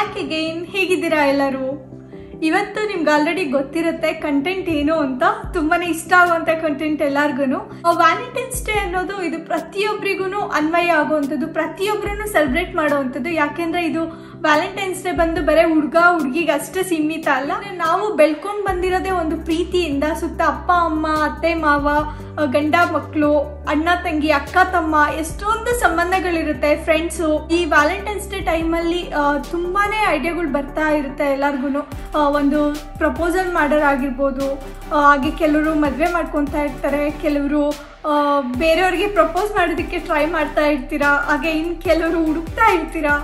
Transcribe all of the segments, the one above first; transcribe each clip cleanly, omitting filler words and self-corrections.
Back again. ಹೇಗಿದ್ದೀರಾ ಎಲ್ಲರೂ? ಇವತ್ತು ನಿಮ್ಗೆ ಆಲ್ರೆಡಿ ಗೊತ್ತಿರುತ್ತೆ ಕಂಟೆಂಟ್ ಏನು ಅಂತ. ತುಂಬಾನೇ ಇಷ್ಟ ಆಗುವಂತ ಕಂಟೆಂಟ್ ಎಲ್ಲಾರ್ಗು. ವ್ಯಾಲೆಂಟೈನ್ಸ್ ಡೇ ಅನ್ನೋದು ಇದು ಪ್ರತಿಯೊಬ್ಬರಿಗೂ ಅನ್ವಯ ಆಗುವಂಥದ್ದು, ಪ್ರತಿಯೊಬ್ಬರೂ ಸೆಲೆಬ್ರೇಟ್ ಮಾಡುವಂಥದ್ದು. ಯಾಕೆಂದ್ರೆ ಇದು ವ್ಯಾಲೆಂಟೈನ್ಸ್ ಡೇ ಬಂದು ಬರೀ ಹುಡುಗ ಹುಡುಗಿಗೆ ಅಷ್ಟೇ ಸೀಮಿತ ಅಲ್ಲ. ನಾವು ಬೆಳ್ಕೊಂಡು ಬಂದಿರೋದೇ ಒಂದು ಪ್ರೀತಿಯಿಂದ. ಸುತ್ತ ಅಪ್ಪ ಅಮ್ಮ, ಅತ್ತೆ ಮಾವ, ಗಂಡ ಮಕ್ಕಳು, ಅಣ್ಣ ತಂಗಿ, ಅಕ್ಕ ತಮ್ಮ, ಎಷ್ಟೊಂದು ಸಂಬಂಧಗಳಿರುತ್ತೆ, ಫ್ರೆಂಡ್ಸು. ಈ ವ್ಯಾಲೆಂಟೈನ್ಸ್ ಡೇ ಟೈಮಲ್ಲಿ ತುಂಬಾನೇ ಐಡಿಯಾಗಳು ಬರ್ತಾ ಇರುತ್ತೆ ಎಲ್ಲರಿಗೂ. ಒಂದು ಪ್ರಪೋಸಲ್ ಮಾಡೋರಾಗಿರ್ಬೋದು, ಹಾಗೆ ಕೆಲವರು ಮದುವೆ ಮಾಡ್ಕೊತಾ ಇರ್ತಾರೆ, ಕೆಲವರು ಬೇರೆಯವ್ರಿಗೆ ಪ್ರಪೋಸ್ ಮಾಡೋದಕ್ಕೆ ಟ್ರೈ ಮಾಡ್ತಾ ಇರ್ತೀರಾ, ಹಾಗೆ ಇನ್ನು ಕೆಲವರು ಹುಡುಕ್ತಾ ಇರ್ತೀರಾ.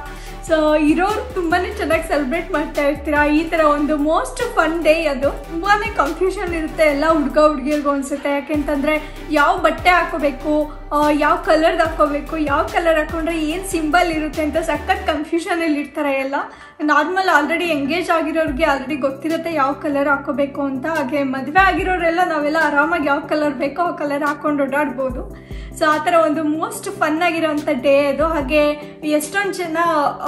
ಸೊ ಇರೋರು ತುಂಬಾನೇ ಚೆನ್ನಾಗಿ ಸೆಲೆಬ್ರೇಟ್ ಮಾಡ್ತಾ ಇರ್ತೀರಾ. ಈ ತರ ಒಂದು ಮೋಸ್ಟ್ ಫನ್ ಡೇ ಅದು. ತುಂಬಾನೇ ಕನ್ಫ್ಯೂಷನ್ ಇರುತ್ತೆ ಎಲ್ಲ ಹುಡುಗ ಹುಡುಗಿಯರ್ಗೂ ಅನ್ಸುತ್ತೆ. ಯಾಕೆಂತಂದ್ರೆ ಯಾವ ಬಟ್ಟೆ ಹಾಕೋಬೇಕು, ಯಾವ ಕಲರ್ದು ಹಾಕೋಬೇಕು, ಯಾವ ಕಲರ್ ಹಾಕೊಂಡ್ರೆ ಏನು ಸಿಂಬಲ್ ಇರುತ್ತೆ ಅಂತ ಸಖತ್ ಕನ್ಫ್ಯೂಷನ್ ಅಲ್ಲಿ ಇರ್ತಾರೆ ಎಲ್ಲ. ನಾರ್ಮಲ್ ಆಲ್ರೆಡಿ ಎಂಗೇಜ್ ಆಗಿರೋರಿಗೆ ಆಲ್ರೆಡಿ ಗೊತ್ತಿರುತ್ತೆ ಯಾವ ಕಲರ್ ಹಾಕೋಬೇಕು ಅಂತ. ಹಾಗೆ ಮದುವೆ ಆಗಿರೋರೆಲ್ಲ ನಾವೆಲ್ಲ ಆರಾಮಾಗಿ ಯಾವ ಕಲರ್ ಬೇಕೋ ಆ ಕಲರ್ ಹಾಕೊಂಡು ಓಡಾಡ್ಬೋದು. ಸೊ ಆ ಥರ ಒಂದು ಮೋಸ್ಟ್ ಫನ್ ಆಗಿರೋಂಥ ಡೇ ಅದು. ಹಾಗೆ ಎಷ್ಟೊಂದು ಜನ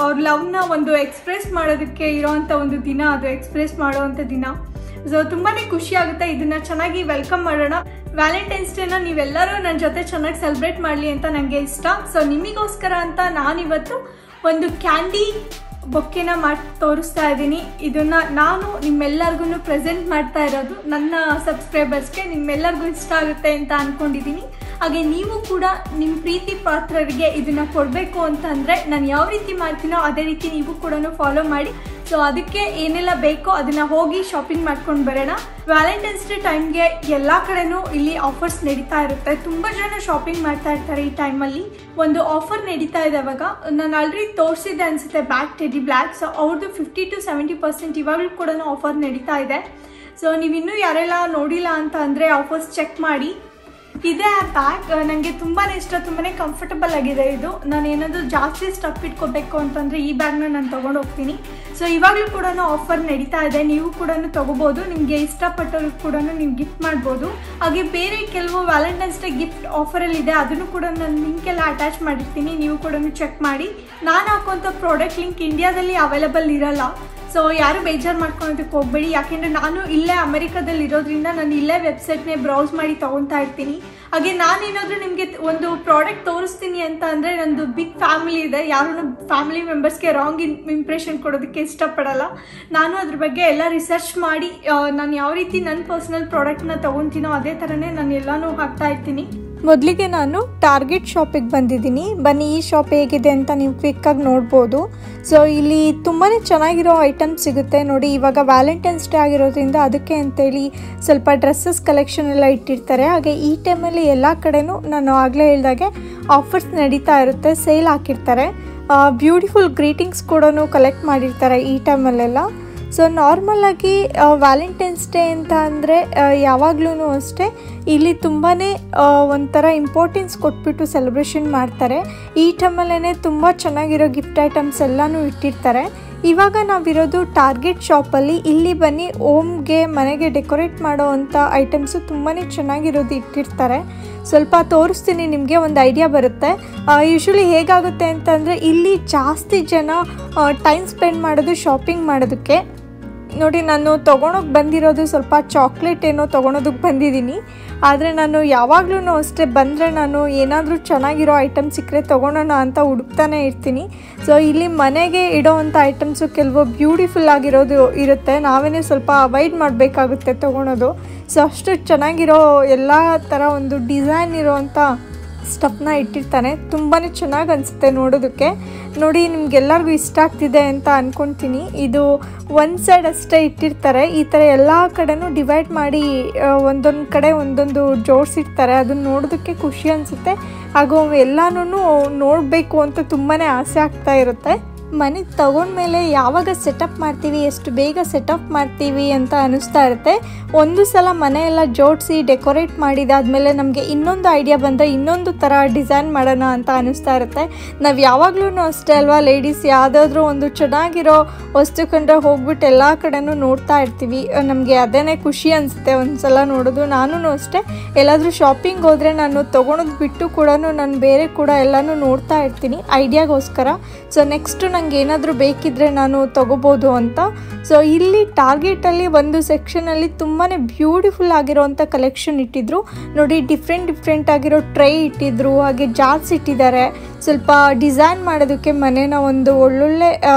ಅವ್ರ ಲವ್ನ ಒಂದು ಎಕ್ಸ್ಪ್ರೆಸ್ ಮಾಡೋದಕ್ಕೆ ಇರೋವಂಥ ಒಂದು ದಿನ ಅದು, ಎಕ್ಸ್ಪ್ರೆಸ್ ಮಾಡೋವಂಥ ದಿನ. ಸೊ ತುಂಬಾನೇ ಖುಷಿ ಆಗುತ್ತೆ. ಇದನ್ನ ಚೆನ್ನಾಗಿ ವೆಲ್ಕಮ್ ಮಾಡೋಣ. ವ್ಯಾಲೆಂಟೈನ್ಸ್ ಡೇನ ನೀವೆಲ್ಲರೂ ನನ್ನ ಜೊತೆ ಚೆನ್ನಾಗಿ ಸೆಲೆಬ್ರೇಟ್ ಮಾಡಲಿ ಅಂತ ನನಗೆ ಇಷ್ಟ. ಸೊ ನಿಮಗೋಸ್ಕರ ಅಂತ ನಾನಿವತ್ತು ಒಂದು ಕ್ಯಾಂಡಿ ಬೊಕ್ಕೆನ ಮಾಡಿ ತೋರಿಸ್ತಾ ಇದ್ದೀನಿ. ಇದನ್ನ ನಾನು ನಿಮ್ಮೆಲ್ಲರಿಗೂ ಪ್ರೆಸೆಂಟ್ ಮಾಡ್ತಾ ಇರೋದು ನನ್ನ ಸಬ್ಸ್ಕ್ರೈಬರ್ಸ್ಗೆ. ನಿಮ್ಮೆಲ್ಲರಿಗೂ ಇಷ್ಟ ಆಗುತ್ತೆ ಅಂತ ಅನ್ಕೊಂಡಿದ್ದೀನಿ. ಹಾಗೆ ನೀವು ಕೂಡ ನಿಮ್ಮ ಪ್ರೀತಿ ಪಾತ್ರರಿಗೆ ಇದನ್ನ ಕೊಡಬೇಕು ಅಂತಂದ್ರೆ ನಾನು ಯಾವ ರೀತಿ ಮಾಡ್ತೀನೋ ಅದೇ ರೀತಿ ನೀವು ಕೂಡ ಫಾಲೋ ಮಾಡಿ. ಸೊ ಅದಕ್ಕೆ ಏನೆಲ್ಲ ಬೇಕೋ ಅದನ್ನ ಹೋಗಿ ಶಾಪಿಂಗ್ ಮಾಡ್ಕೊಂಡು ಬರೋಣ. ವ್ಯಾಲೆಂಟೈನ್ಸ್ ಡೇ ಟೈಮ್ಗೆ ಎಲ್ಲ ಕಡೆನೂ ಇಲ್ಲಿ ಆಫರ್ಸ್ ನಡೀತಾ ಇರುತ್ತೆ. ತುಂಬ ಜನ ಶಾಪಿಂಗ್ ಮಾಡ್ತಾ ಇರ್ತಾರೆ ಈ ಟೈಮಲ್ಲಿ. ಒಂದು ಆಫರ್ ನಡೀತಾ ಇದೆ ಅವಾಗ. ನಾನು ಆಲ್ರೆಡಿ ತೋರಿಸಿದ್ದೆ ಅನ್ಸುತ್ತೆ, ಬ್ಯಾಕ್ ಟೆಡಿ ಬ್ಲ್ಯಾಕ್. ಸೊ ಅವ್ರದ್ದು 50 to 70% ಇವಾಗಲೂ ಕೂಡ ಆಫರ್ ನಡೀತಾ ಇದೆ. ಸೊ ನೀವಿನ್ನೂ ಯಾರೆಲ್ಲ ನೋಡಿಲ್ಲ ಅಂತ ಅಂದರೆ ಆಫರ್ಸ್ ಚೆಕ್ ಮಾಡಿ. ಇದೇ ಬ್ಯಾಗ್ ನನಗೆ ತುಂಬಾ ಇಷ್ಟ, ತುಂಬಾ ಕಂಫರ್ಟಬಲ್ ಆಗಿದೆ ಇದು. ನಾನು ಏನಾದರೂ ಜಾಸ್ತಿ ಸ್ಟಫ್ ಇಟ್ಕೋಬೇಕು ಅಂತಂದರೆ ಈ ಬ್ಯಾಗ್ನ ನಾನು ತೊಗೊಂಡು ಹೋಗ್ತೀನಿ. ಸೊ ಇವಾಗಲೂ ಕೂಡ ಆಫರ್ ನಡೀತಾ ಇದೆ, ನೀವು ಕೂಡ ತೊಗೋಬೋದು. ನಿಮಗೆ ಇಷ್ಟಪಟ್ಟವ್ರಿಗೆ ಕೂಡ ನೀವು ಗಿಫ್ಟ್ ಮಾಡ್ಬೋದು. ಹಾಗೆ ಬೇರೆ ಕೆಲವು ವ್ಯಾಲೆಂಟೈನ್ಸ್ ಡೇ ಗಿಫ್ಟ್ ಆಫರಲ್ಲಿ ಇದೆ, ಅದನ್ನು ಕೂಡ ನಾನು ಲಿಂಕೆಲ್ಲ ಅಟ್ಯಾಚ್ ಮಾಡಿರ್ತೀನಿ, ನೀವು ಕೂಡ ಚೆಕ್ ಮಾಡಿ. ನಾನು ಹಾಕುವಂಥ ಪ್ರಾಡಕ್ಟ್ ಲಿಂಕ್ ಇಂಡಿಯಾದಲ್ಲಿ ಅವೈಲೇಬಲ್ ಇರಲ್ಲ. ಸೊ ಯಾರು ಬೇಜಾರು ಮಾಡ್ಕೊಳೋದಕ್ಕೆ ಹೋಗ್ಬೇಡಿ. ಯಾಕೆಂದರೆ ನಾನು ಇಲ್ಲೇ ಅಮೆರಿಕಾದಲ್ಲಿ ಇರೋದ್ರಿಂದ ನಾನು ಇಲ್ಲೇ ವೆಬ್ಸೈಟ್ನೇ ಬ್ರೌಸ್ ಮಾಡಿ ತೊಗೊತಾ ಇರ್ತೀನಿ. ಹಾಗೆ ನಾನೇನಾದರೂ ನಿಮಗೆ ಒಂದು ಪ್ರಾಡಕ್ಟ್ ತೋರಿಸ್ತೀನಿ ಅಂತ ಅಂದರೆ ನಂದು ಬಿಗ್ ಫ್ಯಾಮಿಲಿ ಇದೆ. ಯಾರು ಫ್ಯಾಮಿಲಿ ಮೆಂಬರ್ಸ್ಗೆ ರಾಂಗ್ ಇಂಪ್ರೆಷನ್ ಕೊಡೋದಕ್ಕೆ ಇಷ್ಟಪಡಲ್ಲ. ನಾನು ಅದ್ರ ಬಗ್ಗೆ ಎಲ್ಲ ರಿಸರ್ಚ್ ಮಾಡಿ ನಾನು ಯಾವ ರೀತಿ ನನ್ನ ಪರ್ಸನಲ್ ಪ್ರಾಡಕ್ಟ್ನ ತೊಗೊತೀನೋ ಅದೇ ಥರನೇ ನಾನು ಎಲ್ಲನೂ ಹಾಕ್ತಾ ಇರ್ತೀನಿ. ಮೊದಲಿಗೆ ನಾನು ಟಾರ್ಗೆಟ್ ಶಾಪಿಗೆ ಬಂದಿದ್ದೀನಿ. ಬನ್ನಿ ಈ ಶಾಪ್ ಹೇಗಿದೆ ಅಂತ ನೀವು ಕ್ವಿಕ್ಕಾಗಿ ನೋಡ್ಬೋದು. ಸೊ ಇಲ್ಲಿ ತುಂಬಾ ಚೆನ್ನಾಗಿರೋ ಐಟಮ್ಸ್ ಸಿಗುತ್ತೆ ನೋಡಿ. ಇವಾಗ ವ್ಯಾಲೆಂಟೈನ್ಸ್ ಡೇ ಆಗಿರೋದ್ರಿಂದ ಅದಕ್ಕೆ ಅಂತೇಳಿ ಸ್ವಲ್ಪ ಡ್ರೆಸ್ಸಸ್ ಕಲೆಕ್ಷನ್ ಎಲ್ಲ ಇಟ್ಟಿರ್ತಾರೆ. ಹಾಗೆ ಈ ಟೈಮಲ್ಲಿ ಎಲ್ಲ ಕಡೆನೂ ನಾನು ಆಗಲೇ ಹೇಳಿದಾಗೆ ಆಫರ್ಸ್ ನಡೀತಾ ಇರುತ್ತೆ, ಸೇಲ್ ಹಾಕಿರ್ತಾರೆ. ಬ್ಯೂಟಿಫುಲ್ ಗ್ರೀಟಿಂಗ್ಸ್ ಕೂಡ ಕಲೆಕ್ಟ್ ಮಾಡಿರ್ತಾರೆ ಈ ಟೈಮಲ್ಲೆಲ್ಲ. ಸೊ ನಾರ್ಮಲಾಗಿ ವ್ಯಾಲೆಂಟೈನ್ಸ್ ಡೇ ಅಂತ ಅಂದರೆ ಯಾವಾಗಲೂ ಅಷ್ಟೇ ಇಲ್ಲಿ ತುಂಬಾ ಒಂಥರ ಇಂಪಾರ್ಟೆನ್ಸ್ ಕೊಟ್ಬಿಟ್ಟು ಸೆಲೆಬ್ರೇಷನ್ ಮಾಡ್ತಾರೆ. ಈ ಟೈಮಲ್ಲೇ ತುಂಬ ಚೆನ್ನಾಗಿರೋ ಗಿಫ್ಟ್ ಐಟಮ್ಸ್ ಎಲ್ಲನೂ ಇಟ್ಟಿರ್ತಾರೆ. ಇವಾಗ ನಾವಿರೋದು ಟಾರ್ಗೆಟ್ ಶಾಪಲ್ಲಿ. ಇಲ್ಲಿ ಬನ್ನಿ, ಓಮ್ಗೆ ಮನೆಗೆ ಡೆಕೋರೇಟ್ ಮಾಡೋ ಅಂಥ ಐಟಮ್ಸು ತುಂಬಾ ಚೆನ್ನಾಗಿರೋದು ಇಟ್ಟಿರ್ತಾರೆ. ಸ್ವಲ್ಪ ತೋರಿಸ್ತೀನಿ, ನಿಮಗೆ ಒಂದು ಐಡಿಯಾ ಬರುತ್ತೆ. ಯೂಶ್ವಲಿ ಹೇಗಾಗುತ್ತೆ ಅಂತಂದರೆ ಇಲ್ಲಿ ಜಾಸ್ತಿ ಜನ ಟೈಮ್ ಸ್ಪೆಂಡ್ ಮಾಡೋದು ಶಾಪಿಂಗ್ ಮಾಡೋದಕ್ಕೆ. ನೋಡಿ, ನಾನು ತೊಗೊಳೋಕೆ ಬಂದಿರೋದು ಸ್ವಲ್ಪ ಚಾಕ್ಲೇಟ್ ಏನೋ ತೊಗೊಳೋದಕ್ಕೆ ಬಂದಿದ್ದೀನಿ. ಆದರೆ ನಾನು ಯಾವಾಗಲೂ ಅಷ್ಟೇ ಬಂದರೆ ನಾನು ಏನಾದರೂ ಚೆನ್ನಾಗಿರೋ ಐಟಮ್ ಸಿಕ್ಕರೆ ತೊಗೊಳೋಣ ಅಂತ ಹುಡುಕ್ತಾನೆ ಇರ್ತೀನಿ. ಸೊ ಇಲ್ಲಿ ಮನೆಗೆ ಇಡೋ ಅಂಥ ಐಟಮ್ಸು ಕೆಲವು ಬ್ಯೂಟಿಫುಲ್ ಆಗಿರೋದು ಇರುತ್ತೆ, ನಾವೇ ಸ್ವಲ್ಪ ಅವಾಯ್ಡ್ ಮಾಡಬೇಕಾಗುತ್ತೆ ತೊಗೊಳೋದು. ಸೊ ಅಷ್ಟು ಚೆನ್ನಾಗಿರೋ ಎಲ್ಲ ಥರ ಒಂದು ಡಿಸೈನ್ ಇರೋವಂಥ ಸ್ಟಫ್ನ ಇಟ್ಟಿರ್ತಾನೆ. ತುಂಬಾ ಚೆನ್ನಾಗಿ ಅನಿಸುತ್ತೆ ನೋಡೋದಕ್ಕೆ. ನೋಡಿ, ನಿಮ್ಗೆಲ್ಲರಿಗೂ ಇಷ್ಟ ಆಗ್ತಿದೆ ಅಂತ ಅಂದ್ಕೊತೀನಿ. ಇದು ಒಂದು ಸೈಡ್ ಅಷ್ಟೇ ಇಟ್ಟಿರ್ತಾರೆ, ಈ ಥರ ಎಲ್ಲ ಕಡೆನೂ ಡಿವೈಡ್ ಮಾಡಿ ಒಂದೊಂದು ಕಡೆ ಒಂದೊಂದು ಜೋಡಿಸಿರ್ತಾರೆ. ಅದನ್ನು ನೋಡೋದಕ್ಕೆ ಖುಷಿ ಅನಿಸುತ್ತೆ. ಹಾಗೂ ಎಲ್ಲನೂ ನೋಡಬೇಕು ಅಂತ ತುಂಬಾ ಆಸೆ ಆಗ್ತಾ ಇರುತ್ತೆ. ಮನೆಗೆ ತಗೊಂಡ್ಮೇಲೆ ಯಾವಾಗ ಸೆಟಪ್ ಮಾಡ್ತೀವಿ, ಎಷ್ಟು ಬೇಗ ಸೆಟಪ್ ಮಾಡ್ತೀವಿ ಅಂತ ಅನ್ನಿಸ್ತಾ ಇರುತ್ತೆ. ಒಂದು ಸಲ ಮನೆಯೆಲ್ಲ ಜೋಡಿಸಿ ಡೆಕೋರೇಟ್ ಮಾಡಿದಾದ್ಮೇಲೆ ನಮಗೆ ಇನ್ನೊಂದು ಐಡಿಯಾ ಬಂದರೆ ಇನ್ನೊಂದು ಥರ ಡಿಸೈನ್ ಮಾಡೋಣ ಅಂತ ಅನ್ನಿಸ್ತಾ ಇರುತ್ತೆ. ನಾವು ಯಾವಾಗಲೂ ಅಷ್ಟೇ ಅಲ್ವಾ ಲೇಡೀಸ್, ಯಾವುದಾದ್ರೂ ಒಂದು ಚೆನ್ನಾಗಿರೋ ವಸ್ತು ಕಂಡ್ರೆ ಹೋಗ್ಬಿಟ್ಟು ಎಲ್ಲ ಕಡೆನೂ ನೋಡ್ತಾ ಇರ್ತೀವಿ. ನಮಗೆ ಅದೇ ಖುಷಿ ಅನಿಸುತ್ತೆ ಒಂದು ಸಲ ನೋಡೋದು. ನಾನು ಅಷ್ಟೇ ಎಲ್ಲಾದರೂ ಶಾಪಿಂಗ್ ಹೋದರೆ ನಾನು ತೊಗೊಳೋದು ಬಿಟ್ಟು ಕೂಡ ನಾನು ಬೇರೆ ಕೂಡ ಎಲ್ಲನೂ ನೋಡ್ತಾ ಇರ್ತೀನಿ ಐಡಿಯಾಗೋಸ್ಕರ. ಸೊ ನೆಕ್ಸ್ಟು ನಂಗೆ ಏನಾದರೂ ಬೇಕಿದ್ದರೆ ನಾನು ತೊಗೋಬೋದು ಅಂತ. ಸೊ ಇಲ್ಲಿ ಟಾರ್ಗೆಟಲ್ಲಿ ಒಂದು ಸೆಕ್ಷನಲ್ಲಿ ತುಂಬಾ ಬ್ಯೂಟಿಫುಲ್ ಆಗಿರೋವಂಥ ಕಲೆಕ್ಷನ್ ಇಟ್ಟಿದ್ರು ನೋಡಿ. ಡಿಫ್ರೆಂಟ್ ಆಗಿರೋ ಟ್ರೈ ಇಟ್ಟಿದ್ರು, ಹಾಗೆ ಜಾರ್ಸ್ ಇಟ್ಟಿದ್ದಾರೆ. ಸ್ವಲ್ಪ ಡಿಸೈನ್ ಮಾಡೋದಕ್ಕೆ ಮನೇನ ಒಂದು ಒಳ್ಳೊಳ್ಳೆ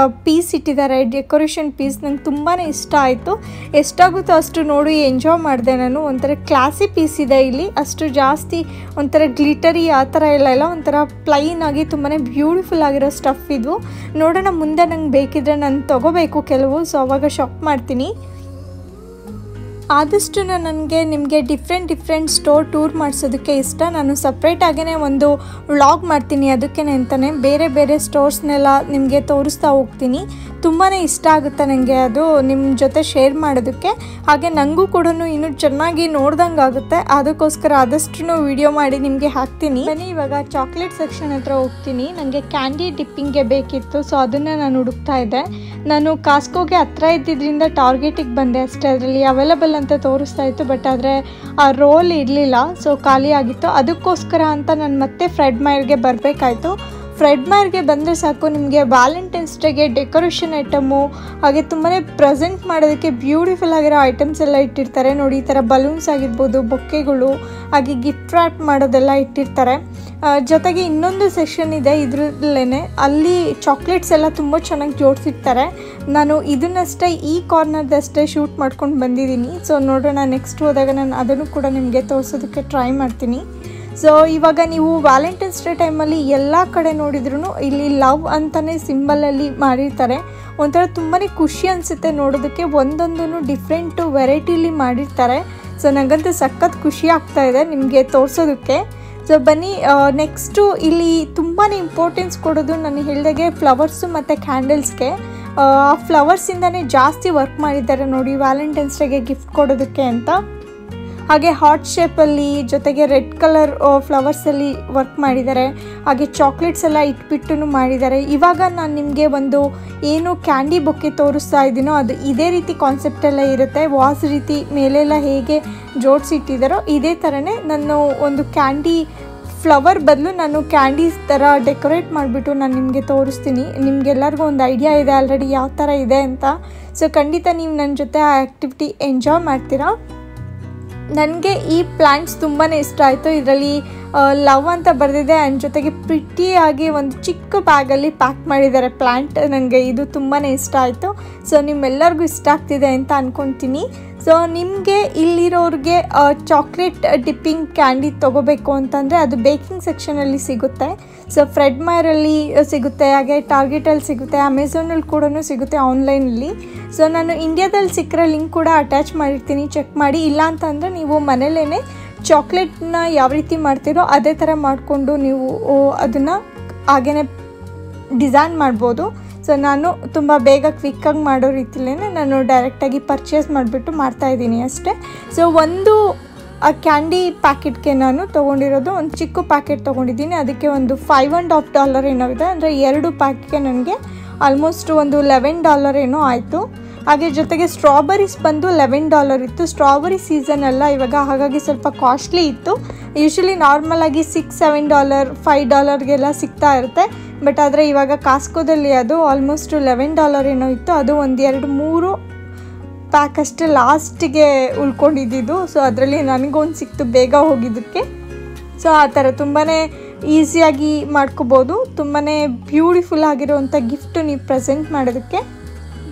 ಪೀಸ್ ಇಟ್ಟಿದ್ದಾರೆ, ಡೆಕೋರೇಷನ್ ಪೀಸ್. ನಂಗೆ ತುಂಬಾ ಇಷ್ಟ ಆಯಿತು. ಎಷ್ಟಾಗುತ್ತೋ ಅಷ್ಟು ನೋಡಿ ಎಂಜಾಯ್ ಮಾಡಿದೆ ನಾನು. ಒಂಥರ ಕ್ಲಾಸಿ ಪೀಸ್ ಇದೆ ಇಲ್ಲಿ, ಅಷ್ಟು ಜಾಸ್ತಿ ಒಂಥರ ಗ್ಲಿಟರಿ ಆ ಥರ ಎಲ್ಲ ಒಂಥರ ಪ್ಲೈನ್ ಆಗಿ ತುಂಬಾ ಬ್ಯೂಟಿಫುಲ್ ಆಗಿರೋ ಸ್ಟಫ್ ಇದು. ನೋಡೋಣ ಮುಂದೆ ನಂಗೆ ಬೇಕಿದ್ರೆ ನಾನು ತೊಗೋಬೇಕು ಕೆಲವು, ಸೊ ಅವಾಗ ಶಾಪ್ ಮಾಡ್ತೀನಿ. ಆದಷ್ಟು ನನಗೆ ನಿಮಗೆ ಡಿಫ್ರೆಂಟ್ ಸ್ಟೋರ್ ಟೂರ್ ಮಾಡಿಸೋದಕ್ಕೆ ಇಷ್ಟ. ನಾನು ಸಪ್ರೇಟಾಗೇ ಒಂದು ವ್ಲಾಗ್ ಮಾಡ್ತೀನಿ ಅದಕ್ಕೆ ಅಂತಲೇ. ಬೇರೆ ಸ್ಟೋರ್ಸ್ನೆಲ್ಲ ನಿಮಗೆ ತೋರಿಸ್ತಾ ಹೋಗ್ತೀನಿ. ತುಂಬಾ ಇಷ್ಟ ಆಗುತ್ತೆ ನನಗೆ ಅದು ನಿಮ್ಮ ಜೊತೆ ಶೇರ್ ಮಾಡೋದಕ್ಕೆ. ಹಾಗೆ ನನಗೂ ಕೂಡ ಇನ್ನೂ ಚೆನ್ನಾಗಿ ನೋಡ್ದಂಗೆ ಆಗುತ್ತೆ. ಅದಕ್ಕೋಸ್ಕರ ಆದಷ್ಟು ವಿಡಿಯೋ ಮಾಡಿ ನಿಮಗೆ ಹಾಕ್ತೀನಿ. ಬನ್ನಿ ಇವಾಗ ಚಾಕ್ಲೇಟ್ ಸೆಕ್ಷನ್ ಹತ್ರ ಹೋಗ್ತೀನಿ. ನನಗೆ ಕ್ಯಾಂಡಿ ಡಿಪ್ಪಿಂಗ್ಗೆ ಬೇಕಿತ್ತು, ಸೊ ಅದನ್ನು ನಾನು ಹುಡುಕ್ತಾ ಇದ್ದೆ. ನಾನು ಕಾಸ್ಕೋಗೆ ಹತ್ರ ಇದ್ದಿದ್ದರಿಂದ ಟಾರ್ಗೆಟಿಗೆ ಬಂದೆ ಅಷ್ಟೇ. ಅದರಲ್ಲಿ ಅವೈಲಬಲ್ ಅಂತ ತೋರಿಸ್ತಾ ಇತ್ತು, ಬಟ್ ಆದರೆ ಆ ರೋಲ್ ಇರಲಿಲ್ಲ, ಸೊ ಖಾಲಿ ಆಗಿತ್ತು. ಅದಕ್ಕೋಸ್ಕರ ಅಂತ ನಾನು ಮತ್ತೆ ಫ್ರೆಡ್ ಮೈರ್ಗೆ ಬರಬೇಕಾಯ್ತು. ಫ್ರೆಡ್ ಮೈರ್ಗೆ ಬಂದರೆ ಸಾಕು, ನಿಮಗೆ ವ್ಯಾಲೆಂಟೈನ್ಸ್ ಡೇಗೆ ಡೆಕೋರೇಷನ್ ಐಟಮು, ಹಾಗೆ ತುಂಬಾ ಪ್ರೆಸೆಂಟ್ ಮಾಡೋದಕ್ಕೆ ಬ್ಯೂಟಿಫುಲ್ ಆಗಿರೋ ಐಟಮ್ಸ್ ಎಲ್ಲ ಇಟ್ಟಿರ್ತಾರೆ ನೋಡಿ. ಈ ಥರ ಬಲೂನ್ಸ್ ಆಗಿರ್ಬೋದು, ಬೊಕ್ಕೆಗಳು, ಹಾಗೆ ಗಿಫ್ಟ್ ರ್ಯಾಪ್ ಮಾಡೋದೆಲ್ಲ ಇಟ್ಟಿರ್ತಾರೆ. ಜೊತೆಗೆ ಇನ್ನೊಂದು ಸೆಕ್ಷನ್ ಇದೆ ಇದರಲ್ಲೇ, ಅಲ್ಲಿ ಚಾಕ್ಲೇಟ್ಸ್ ಎಲ್ಲ ತುಂಬ ಚೆನ್ನಾಗಿ ಜೋಡಿಸಿರ್ತಾರೆ. ನಾನು ಇದನ್ನಷ್ಟೇ ಈ ಕಾರ್ನರ್ದಷ್ಟೇ ಶೂಟ್ ಮಾಡ್ಕೊಂಡು ಬಂದಿದ್ದೀನಿ. ಸೊ ನೋಡೋಣ ನೆಕ್ಸ್ಟ್ ಹೋದಾಗ ನಾನು ಅದನ್ನು ಕೂಡ ನಿಮಗೆ ತೋರಿಸೋದಕ್ಕೆ ಟ್ರೈ ಮಾಡ್ತೀನಿ. ಸೊ ಇವಾಗ ನೀವು ವ್ಯಾಲೆಂಟೈನ್ಸ್ ಡೇ ಟೈಮಲ್ಲಿ ಎಲ್ಲ ಕಡೆ ನೋಡಿದ್ರೂ ಇಲ್ಲಿ ಲವ್ ಅಂತಲೇ ಸಿಂಬಲಲ್ಲಿ ಮಾಡಿರ್ತಾರೆ. ಒಂಥರ ತುಂಬಾ ಖುಷಿ ಅನಿಸುತ್ತೆ ನೋಡೋದಕ್ಕೆ. ಒಂದೊಂದೂ ಡಿಫ್ರೆಂಟು ವೆರೈಟಿಲಿ ಮಾಡಿರ್ತಾರೆ. ಸೊ ನನಗಂತೂ ಸಖತ್ ಖುಷಿ ಆಗ್ತಾ ಇದೆ ನಿಮಗೆ ತೋರಿಸೋದಕ್ಕೆ. ಸೊ ಬನ್ನಿ ನೆಕ್ಸ್ಟು ಇಲ್ಲಿ ತುಂಬಾ ಇಂಪಾರ್ಟೆನ್ಸ್ ಕೊಡೋದು ನಾನು ಹೇಳಿದಾಗೆ ಫ್ಲವರ್ಸು ಮತ್ತು ಕ್ಯಾಂಡಲ್ಸ್ಗೆ. ಆ ಫ್ಲವರ್ಸಿಂದನೇ ಜಾಸ್ತಿ ವರ್ಕ್ ಮಾಡಿದ್ದಾರೆ ನೋಡಿ ವ್ಯಾಲೆಂಟೈನ್ಸ್ ಡೇಗೆ ಗಿಫ್ಟ್ ಕೊಡೋದಕ್ಕೆ ಅಂತ. ಹಾಗೆ ಹಾರ್ಟ್ ಶೇಪಲ್ಲಿ, ಜೊತೆಗೆ ರೆಡ್ ಕಲರ್ ಫ್ಲವರ್ಸಲ್ಲಿ ವರ್ಕ್ ಮಾಡಿದ್ದಾರೆ. ಹಾಗೆ ಚಾಕ್ಲೇಟ್ಸ್ ಎಲ್ಲ ಇಟ್ಬಿಟ್ಟು ಮಾಡಿದ್ದಾರೆ. ಇವಾಗ ನಾನು ನಿಮಗೆ ಒಂದು ಏನು ಕ್ಯಾಂಡಿ ಬೊಕ್ಕೆ ತೋರಿಸ್ತಾ ಇದ್ದೀನೋ ಅದು ಇದೇ ರೀತಿ ಕಾನ್ಸೆಪ್ಟೆಲ್ಲ ಇರುತ್ತೆ. ವಾಸ್ ರೀತಿ ಮೇಲೆಲ್ಲ ಹೇಗೆ ಜೋಡಿಸಿಟ್ಟಿದ್ದಾರೋ ಇದೇ ಥರನೇ ನಾನು ಒಂದು ಕ್ಯಾಂಡಿ ಫ್ಲವರ್ ಬದಲು ನಾನು ಕ್ಯಾಂಡೀಸ್ ಥರ ಡೆಕೋರೇಟ್ ಮಾಡಿಬಿಟ್ಟು ನಾನು ನಿಮಗೆ ತೋರಿಸ್ತೀನಿ. ನಿಮಗೆಲ್ಲರಿಗೂ ಒಂದು ಐಡಿಯಾ ಇದೆ ಆಲ್ರೆಡಿ ಯಾವ ಥರ ಇದೆ ಅಂತ. ಸೊ ಖಂಡಿತ ನೀವು ನನ್ನ ಜೊತೆ ಆ ಆ್ಯಕ್ಟಿವಿಟಿ ಎಂಜಾಯ್ ಮಾಡ್ತೀರಾ. ನನಗೆ ಈ ಪ್ಲ್ಯಾಂಟ್ಸ್ ತುಂಬಾ ಇಷ್ಟ ಆಯಿತು. ಇದರಲ್ಲಿ ಲವ್ ಅಂತ ಬರೆದಿದೆ, ಆ್ಯಂಡ್ ಜೊತೆಗೆ ಪ್ರಿಟ್ಟಿಯಾಗಿ ಒಂದು ಚಿಕ್ಕ ಬ್ಯಾಗಲ್ಲಿ ಪ್ಯಾಕ್ ಮಾಡಿದ್ದಾರೆ ಪ್ಲ್ಯಾಂಟ್. ನನಗೆ ಇದು ತುಂಬಾ ಇಷ್ಟ ಆಯಿತು. ಸೊ ನಿಮ್ಮೆಲ್ಲರಿಗೂ ಇಷ್ಟ ಆಗ್ತಿದೆ ಅಂತ ಅಂದ್ಕೊತೀನಿ. ಸೊ ನಿಮಗೆ ಇಲ್ಲಿರೋರಿಗೆ ಚಾಕ್ಲೇಟ್ ಡಿಪ್ಪಿಂಗ್ ಕ್ಯಾಂಡಿ ತೊಗೋಬೇಕು ಅಂತಂದರೆ ಅದು ಬೇಕಿಂಗ್ ಸೆಕ್ಷನಲ್ಲಿ ಸಿಗುತ್ತೆ. ಸೊ ಫ್ರೆಡ್ ಮೈರಲ್ಲಿ ಸಿಗುತ್ತೆ, ಹಾಗೆ ಟಾರ್ಗೆಟಲ್ಲಿ ಸಿಗುತ್ತೆ, ಅಮೆಝಾನಲ್ಲಿ ಕೂಡ ಸಿಗುತ್ತೆ ಆನ್ಲೈನಲ್ಲಿ. ಸೊ ನಾನು ಇಂಡಿಯಾದಲ್ಲಿ ಸಿಕ್ಕರೆ ಲಿಂಕ್ ಕೂಡ ಅಟ್ಯಾಚ್ ಮಾಡಿರ್ತೀನಿ, ಚೆಕ್ ಮಾಡಿ. ಇಲ್ಲ ಅಂತಂದರೆ ನೀವು ಮನೇಲೇ ಚಾಕ್ಲೇಟ್ನ ಯಾವ ರೀತಿ ಮಾಡ್ತೀರೋ ಅದೇ ಥರ ಮಾಡಿಕೊಂಡು ನೀವು ಅದನ್ನು ಹಾಗೇ ಡಿಸೈನ್ ಮಾಡ್ಬೋದು. ಸೊ ನಾನು ತುಂಬ ಬೇಗ ಕ್ವಿಕ್ಕಾಗಿ ಮಾಡೋ ರೀತಿಲೇ ನಾನು ಡೈರೆಕ್ಟಾಗಿ ಪರ್ಚೇಸ್ ಮಾಡಿಬಿಟ್ಟು ಮಾಡ್ತಾಯಿದ್ದೀನಿ ಅಷ್ಟೇ. ಸೊ ಒಂದು ಆ ಕ್ಯಾಂಡಿ ಪ್ಯಾಕೆಟ್ಗೆ ನಾನು ತೊಗೊಂಡಿರೋದು ಒಂದು ಚಿಕ್ಕ ಪ್ಯಾಕೆಟ್ ತೊಗೊಂಡಿದ್ದೀನಿ. ಅದಕ್ಕೆ ಒಂದು $5.5 ಏನೋ ಇದೆ. ಅಂದರೆ 2 ಪ್ಯಾಕ್ಗೆ ನನಗೆ ಆಲ್ಮೋಸ್ಟ್ ಒಂದು $11 ಏನೋ ಆಯಿತು. ಹಾಗೆ ಜೊತೆಗೆ ಸ್ಟ್ರಾಬೆರೀಸ್ ಬಂದು $11 ಇತ್ತು. ಸ್ಟ್ರಾಬೆರಿ ಸೀಸನ್ ಅಲ್ಲ ಇವಾಗ, ಹಾಗಾಗಿ ಸ್ವಲ್ಪ ಕಾಸ್ಟ್ಲಿ ಇತ್ತು. ಯೂಶ್ವಲಿ ನಾರ್ಮಲಾಗಿ $6-7 $5 ಸಿಗ್ತಾ ಇರುತ್ತೆ. ಬಟ್ ಆದರೆ ಇವಾಗ ಕಾಸ್ಕೋದಲ್ಲಿ ಅದು ಆಲ್ಮೋಸ್ಟ್ $11 ಏನೋ ಇತ್ತು. ಅದು ಒಂದು 2-3 ಪ್ಯಾಕ್ ಅಷ್ಟೇ ಲಾಸ್ಟಿಗೆ ಉಳ್ಕೊಂಡಿದ್ದು. ಸೊ ಅದರಲ್ಲಿ ನನಗೊಂದು ಸಿಕ್ತು ಬೇಗ ಹೋಗಿದ್ದಕ್ಕೆ. ಸೊ ಆ ಥರ ತುಂಬಾ ಈಸಿಯಾಗಿ ಮಾಡ್ಕೋಬೋದು. ತುಂಬಾ ಬ್ಯೂಟಿಫುಲ್ ಆಗಿರುವಂಥ ಗಿಫ್ಟು ನೀವು ಪ್ರೆಸೆಂಟ್ ಮಾಡೋದಕ್ಕೆ.